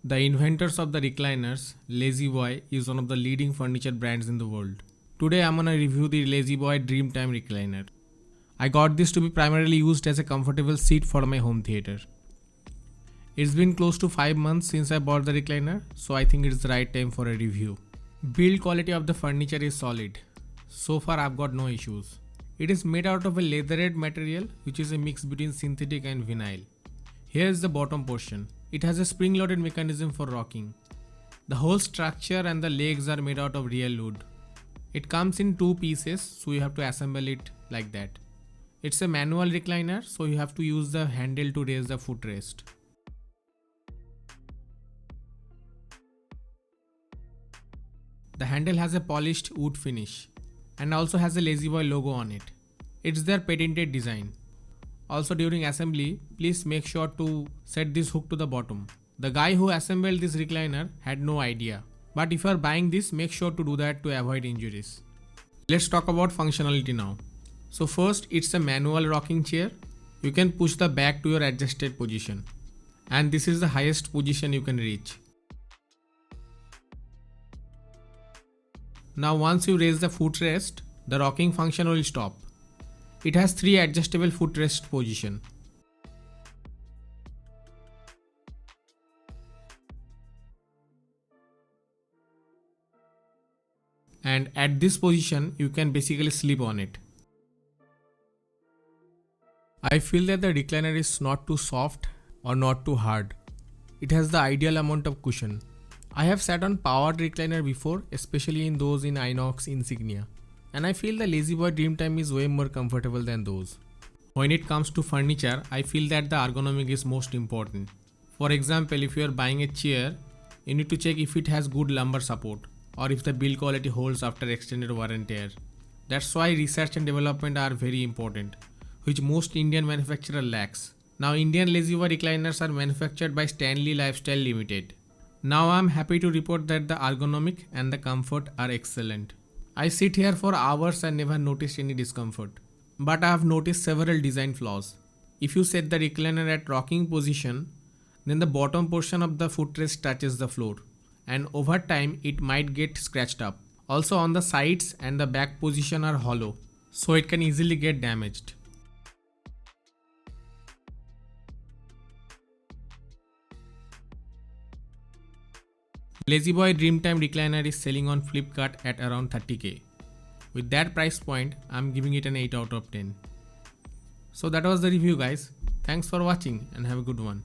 The inventors of the recliners, La-Z-Boy, is one of the leading furniture brands in the world. Today I'm gonna review the La-Z-Boy Dreamtime recliner. I got this to be primarily used as a comfortable seat for my home theater. It's been close to 5 months since I bought the recliner, so I think it's the right time for a review. Build quality of the furniture is solid. So far I've got no issues. It is made out of a leatherette material which is a mix between synthetic and vinyl. Here is the bottom portion. It has a spring-loaded mechanism for rocking. The whole structure and the legs are made out of real wood. It comes in 2 pieces, so you have to assemble it like that. It's a manual recliner, so you have to use the handle to raise the footrest. The handle has a polished wood finish and also has a La-Z-Boy logo on it. It's their patented design. Also, during assembly, please make sure to set this hook to the bottom. The guy who assembled this recliner had no idea. But if you are buying this, make sure to do that to avoid injuries. Let's talk about functionality now. So first, it's a manual rocking chair. You can push the back to your adjusted position. And this is the highest position you can reach. Now once you raise the footrest, the rocking function will stop. It has 3 adjustable footrest position. And at this position, you can basically sleep on it. I feel that the recliner is not too soft or not too hard. It has the ideal amount of cushion. I have sat on powered recliner before, especially in those in Inox Insignia. And I feel the La-Z-Boy Dreamtime is way more comfortable than those. When it comes to furniture, I feel that the ergonomic is most important. For example, if you are buying a chair, you need to check if it has good lumbar support or if the build quality holds after extended wear and tear. That's why research and development are very important, which most Indian manufacturer lacks. Now Indian La-Z-Boy recliners are manufactured by Stanley Lifestyle Limited. Now I'm happy to report that the ergonomic and the comfort are excellent. I sit here for hours and never noticed any discomfort. But I have noticed several design flaws. If you set the recliner at rocking position, then the bottom portion of the footrest touches the floor. And over time, it might get scratched up. Also on the sides and the back position are hollow, so it can easily get damaged. La-Z-Boy Dreamtime recliner is selling on Flipkart at around 30k. With that price point, I'm giving it an 8 out of 10. So that was the review guys. Thanks for watching and have a good one.